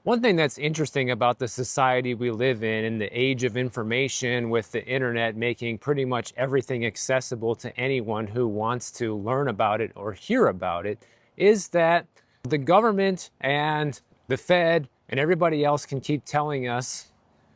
One thing that's interesting about the society we live in the age of information, with the internet making pretty much everything accessible to anyone who wants to learn about it or hear about it, is that the government and the Fed and everybody else can keep telling us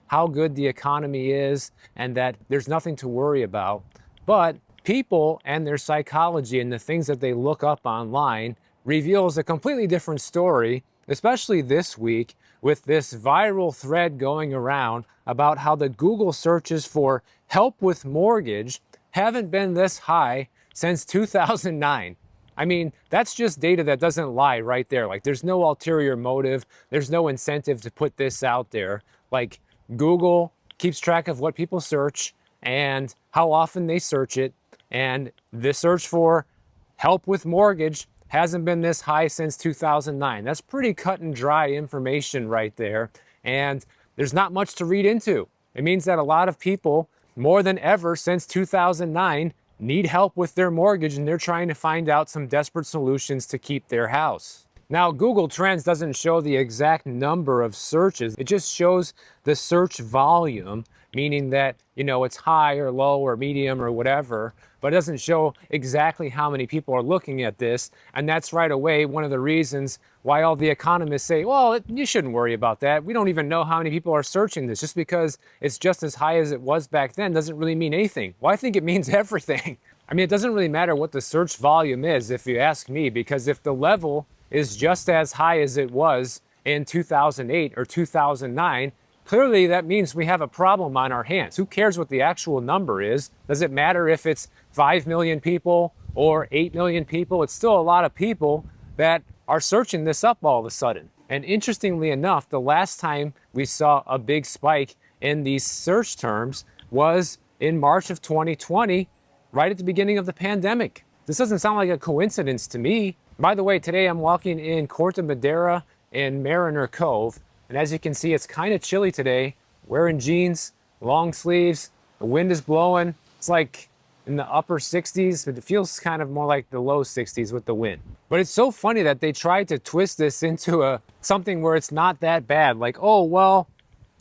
how good the economy is and that there's nothing to worry about. But people and their psychology and the things that they look up online reveals a completely different story, especially this week with this viral thread going around about how the Google searches for help with mortgage haven't been this high since 2009. I mean, that's just data that doesn't lie right there. Like, there's no ulterior motive, there's no incentive to put this out there. Like, Google keeps track of what people search and how often they search it. And the search for help with mortgage hasn't been this high since 2009. That's pretty cut and dry information right there. And there's not much to read into. It means that a lot of people, more than ever since 2009, need help with their mortgage, and they're trying to find out some desperate solutions to keep their house. Now, Google Trends doesn't show the exact number of searches. It just shows the search volume, meaning that, it's high or low or medium or whatever, but it doesn't show exactly how many people are looking at this. And that's right away one of the reasons why all the economists say, well, you shouldn't worry about that. We don't even know how many people are searching this. Just because it's just as high as it was back then doesn't really mean anything. Well, I think it means everything. I mean, it doesn't really matter what the search volume is, if you ask me, because if the level is just as high as it was in 2008 or 2009, clearly that means we have a problem on our hands. Who cares what the actual number is? Does it matter if it's 5 million people or 8 million people? It's still a lot of people that are searching this up all of a sudden. And interestingly enough, the last time we saw a big spike in these search terms was in March of 2020, right at the beginning of the pandemic. This doesn't sound like a coincidence to me. By the way, today I'm walking in Corte Madera in Mariner Cove, and as you can see, it's kind of chilly today. Wearing jeans, long sleeves, the wind is blowing. It's like in the upper 60s, but it feels kind of more like the low 60s with the wind. But it's so funny that they tried to twist this into something where it's not that bad. Like, oh, well,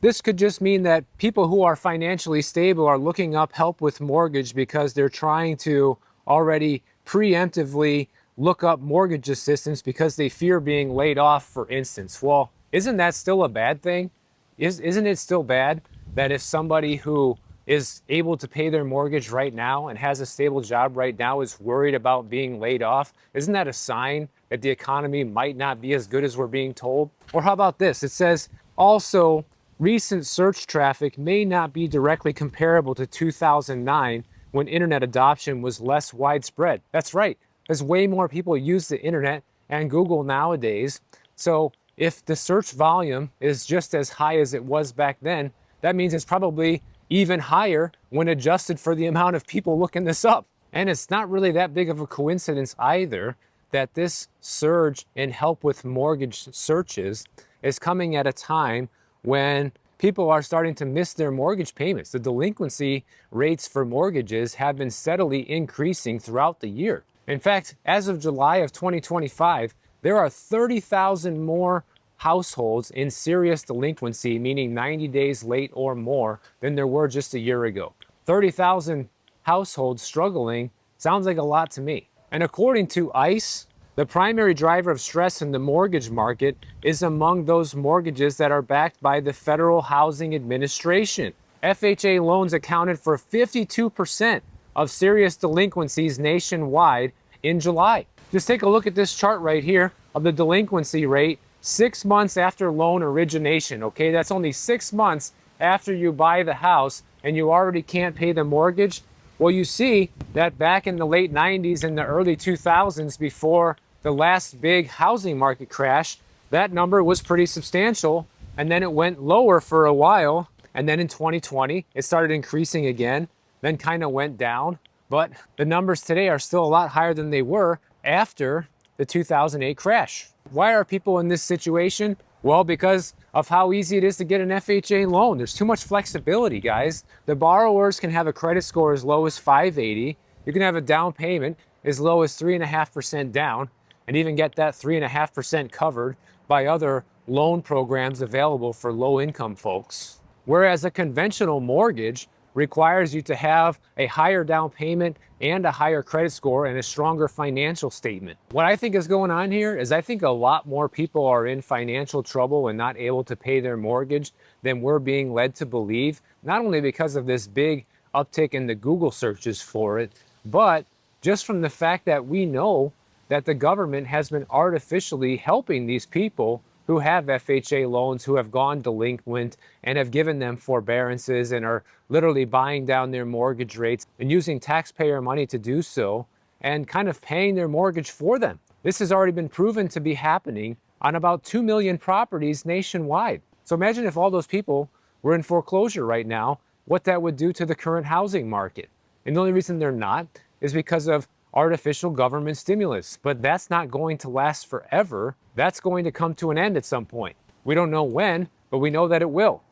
this could just mean that people who are financially stable are looking up help with mortgage because they're trying to already preemptively look up mortgage assistance because they fear being laid off, for instance. Well, isn't that still a bad thing? Isn't it still bad that if somebody who is able to pay their mortgage right now and has a stable job right now is worried about being laid off? Isn't that a sign that the economy might not be as good as we're being told? Or how about this? It says also, recent search traffic may not be directly comparable to 2009 when internet adoption was less widespread. That's right. There's way more people use the internet and Google nowadays. So if the search volume is just as high as it was back then, that means it's probably even higher when adjusted for the amount of people looking this up. And it's not really that big of a coincidence either that this surge in help with mortgage searches is coming at a time when people are starting to miss their mortgage payments. The delinquency rates for mortgages have been steadily increasing throughout the year. In fact, as of July of 2025, there are 30,000 more households in serious delinquency, meaning 90 days late or more, than there were just a year ago. 30,000 households struggling sounds like a lot to me. And according to ICE, the primary driver of stress in the mortgage market is among those mortgages that are backed by the Federal Housing Administration. FHA loans accounted for 52% of serious delinquencies nationwide in July. Just take a look at this chart right here of the delinquency rate 6 months after loan origination, okay? That's only 6 months after you buy the house and you already can't pay the mortgage. Well, you see that back in the late 90s and the early 2000s, before the last big housing market crash, that number was pretty substantial, and then it went lower for a while, and then in 2020, it started increasing again, then kind of went down. But the numbers today are still a lot higher than they were after the 2008 crash. Why are people in this situation? Well, because of how easy it is to get an FHA loan. There's too much flexibility, guys. The borrowers can have a credit score as low as 580. You can have a down payment as low as 3.5% down, and even get that 3.5% covered by other loan programs available for low income folks. Whereas a conventional mortgage requires you to have a higher down payment and a higher credit score and a stronger financial statement. What I think is going on here is I think a lot more people are in financial trouble and not able to pay their mortgage than we're being led to believe, not only because of this big uptick in the Google searches for it, but just from the fact that we know that the government has been artificially helping these people who have FHA loans, who have gone delinquent and have given them forbearances and are literally buying down their mortgage rates and using taxpayer money to do so and kind of paying their mortgage for them. This has already been proven to be happening on about 2 million properties nationwide. So imagine if all those people were in foreclosure right now, what that would do to the current housing market. And the only reason they're not is because of artificial government stimulus. But that's not going to last forever. That's going to come to an end at some point. We don't know when, but we know that it will.